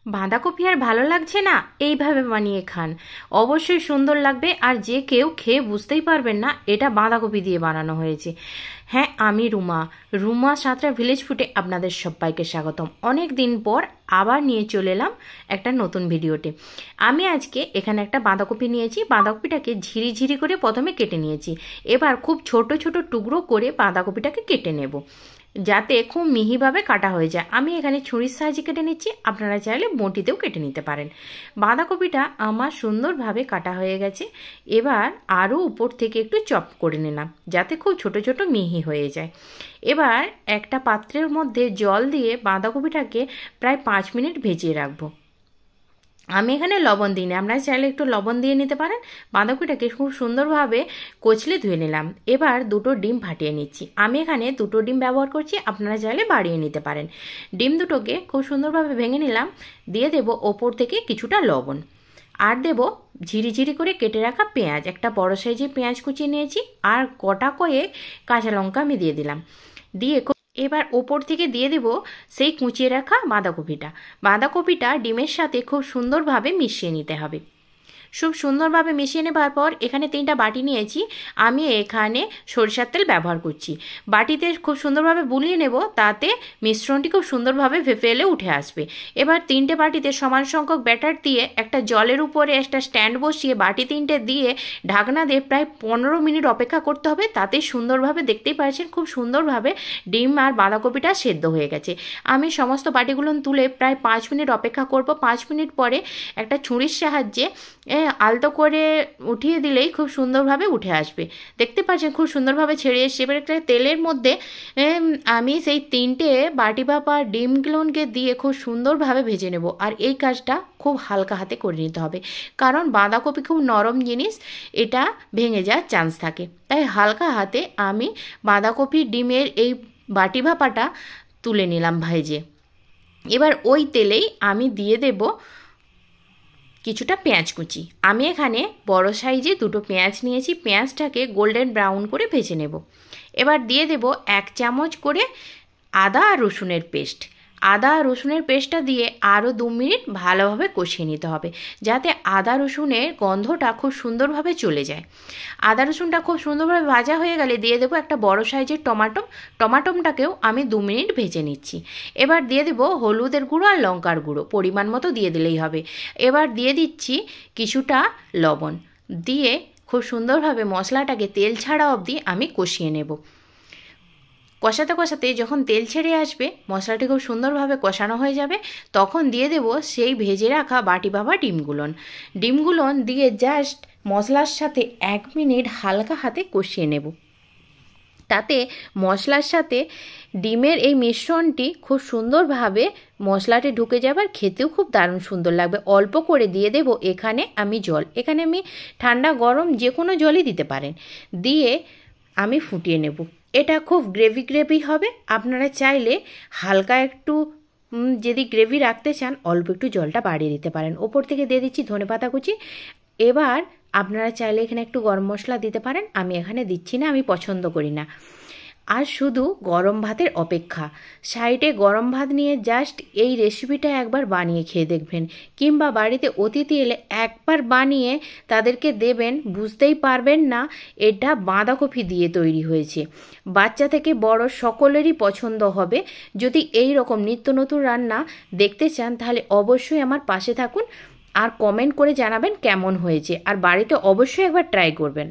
বাঁধাকপি আর ভালো লাগছে না, এইভাবে বানিয়ে খান, অবশ্যই সুন্দর লাগবে। আর যে কেউ খেয়ে বুঝতেই পারবেন না এটা বাঁধাকপি দিয়ে বানানো হয়েছে। হ্যাঁ, আমি রুমা সাঁতরা ভিলেজ ফুডে আপনাদের সবাইকে স্বাগতম। অনেক দিন পর আবার নিয়ে চলে এলাম একটা নতুন ভিডিওতে। আমি আজকে এখানে একটা বাঁধাকপি নিয়েছি। বাঁধাকপিটাকে ঝিরি করে প্রথমে কেটে নিয়েছি। এবার খুব ছোট ছোট টুকরো করে বাঁধাকপিটাকে কেটে নেব, যাতে খুব মিহিভাবে কাটা হয়ে যায়। আমি এখানে ছুরির সাহায্যে কেটে নিচ্ছি, আপনারা চাইলে বঁটিতেও কেটে নিতে পারেন। বাঁধাকপিটা আমার সুন্দরভাবে কাটা হয়ে গেছে। এবার আরও উপর থেকে একটু চপ করে নিলাম, যাতে খুব ছোট ছোট মিহি হয়ে যায়। এবার একটা পাত্রের মধ্যে জল দিয়ে বাঁধাকপিটাকে প্রায় 5 মিনিট ভেজিয়ে রাখবো। আমি এখানে লবণ দিইনি, আপনারা চাইলে একটু লবণ দিয়ে নিতে পারেন। বাঁধাকপিটাকে খুব সুন্দরভাবে কচলে ধুয়ে নিলাম। এবার দুটো ডিম ফাটিয়ে নিচ্ছি। আমি এখানে দুটো ডিম ব্যবহার করছি, আপনারা চাইলে বাড়িয়ে নিতে পারেন। ডিম দুটোকে খুব সুন্দরভাবে ভেঙে নিলাম। দিয়ে দেব ওপর থেকে কিছুটা লবণ, আর দেব ঝিরি করে কেটে রাখা পেঁয়াজ। একটা বড় সাইজের পেঁয়াজ কুচিয়ে নিয়েছি, আর কটা কয়েক কাঁচা লঙ্কা আমি দিয়ে দিলাম। দিয়ে এবার ওপর থেকে দিয়ে দেব সেই কুচিয়ে রাখা বাঁধাকপিটা ডিমের সাথে খুব সুন্দরভাবে মিশিয়ে নিতে হবে। খুব সুন্দরভাবে মিশিয়ে নেবার পর এখানে 3টা বাটি নিয়েছি। আমি এখানে সরিষার তেল ব্যবহার করছি। বাটিতে খুব সুন্দরভাবে বুলিয়ে নেব, তাতে মিশ্রণটি খুব সুন্দরভাবে ভেপে এলে উঠে আসবে। এবার 3টে বাটিতে সমান সংখ্যক ব্যাটার দিয়ে একটা জলের উপরে একটা স্ট্যান্ড বসিয়ে বাটি 3টে দিয়ে ঢাকনা দিয়ে প্রায় 15 মিনিট অপেক্ষা করতে হবে। তাতে সুন্দরভাবে দেখতেই পাচ্ছেন খুব সুন্দরভাবে ডিম আর বাঁধাকপিটা সেদ্ধ হয়ে গেছে। আমি সমস্ত বাটিগুলো তুলে প্রায় 5 মিনিট অপেক্ষা করব। 5 মিনিট পরে একটা ছুরির সাহায্যে আলতো করে উঠিয়ে দিলেই খুব সুন্দরভাবে উঠে আসবে। দেখতে পাচ্ছেন খুব সুন্দরভাবে ছেড়ে এসছে। এবার একটা তেলের মধ্যে আমি সেই 3টে বাটি ভাপা ডিমগুলোকে দিয়ে খুব সুন্দরভাবে ভেজে নেব। আর এই কাজটা খুব হালকা হাতে করে নিতে হবে, কারণ বাঁধাকপি খুব নরম জিনিস, এটা ভেঙে যাওয়ার চান্স থাকে। তাই হালকা হাতে আমি বাঁধাকপি ডিমের এই বাটি ভাপাটা তুলে নিলাম ভেজে। এবার ওই তেলেই আমি দিয়ে দেব কিছুটা পেঁয়াজ কুচি। আমি এখানে বড় সাইজে 2টো পেঁয়াজ নিয়েছি। পেঁয়াজটাকে গোল্ডেন ব্রাউন করে ভেজে নেব। এবার দিয়ে দেব 1 চামচ করে আদা আর রসুনের পেস্ট। আদা আর রসুনের পেস্টটা দিয়ে আরও 2 মিনিট ভালোভাবে কষিয়ে নিতে হবে, যাতে আদা রসুনের গন্ধটা খুব সুন্দরভাবে চলে যায়। আদা রসুনটা খুব সুন্দরভাবে ভাজা হয়ে গেলে দিয়ে দেবো একটা বড় সাইজের টমাটোমটাকেও আমি 2 মিনিট ভেজে নিচ্ছি। এবার দিয়ে দেবো হলুদের গুঁড়ো আর লঙ্কার গুঁড়ো, পরিমাণ মতো দিয়ে দিলেই হবে। এবার দিয়ে দিচ্ছি কিছুটা লবণ, দিয়ে খুব সুন্দরভাবে মশলাটাকে তেল ছাড়া অবধি আমি কষিয়ে নেব। কষাতে যখন তেল ছেড়ে আসবে, মশলাটি খুব সুন্দরভাবে কষানো হয়ে যাবে, তখন দিয়ে দেব সেই ভেজে রাখা বাটি ভাপা ডিমগুলো দিয়ে জাস্ট মশলার সাথে 1 মিনিট হালকা হাতে কষিয়ে নেব। তাতে মশলার সাথে ডিমের এই মিশ্রণটি খুব সুন্দরভাবে মশলাটি ঢুকে যাবে, আর খেতেও খুব দারুণ সুন্দর লাগবে। অল্প করে দিয়ে দেব এখানে আমি জল। এখানে আমি ঠান্ডা গরম যে কোনো জলই দিতে পারেন। দিয়ে আমি ফুটিয়ে নেব। এটা খুব গ্রেভি হবে। আপনারা চাইলে হালকা একটু যদি গ্রেভি রাখতে চান অল্প একটু জলটা বাড়িয়ে দিতে পারেন। ওপর থেকে দিয়ে দিচ্ছি ধনেপাতা কুচি। এবার আপনারা চাইলে এখানে একটু গরম মশলা দিতে পারেন, আমি এখানে দিচ্ছি না, আমি পছন্দ করি না। আর শুধু গরম ভাতের অপেক্ষা। সাইডে গরম ভাত নিয়ে জাস্ট এই রেসিপিটা একবার বানিয়ে খেয়ে দেখবেন, কিংবা বাড়িতে অতিথি এলে একবার বানিয়ে তাদেরকে দেবেন, বুঝতেই পারবেন না এটা বাঁধাকপি দিয়ে তৈরি হয়েছে। বাচ্চা থেকে বড় সকলেরই পছন্দ হবে। যদি এই রকম নিত্য নতুন রান্না দেখতে চান তাহলে অবশ্যই আমার পাশে থাকুন আর কমেন্ট করে জানাবেন কেমন হয়েছে, আর বাড়িতে অবশ্যই একবার ট্রাই করবেন।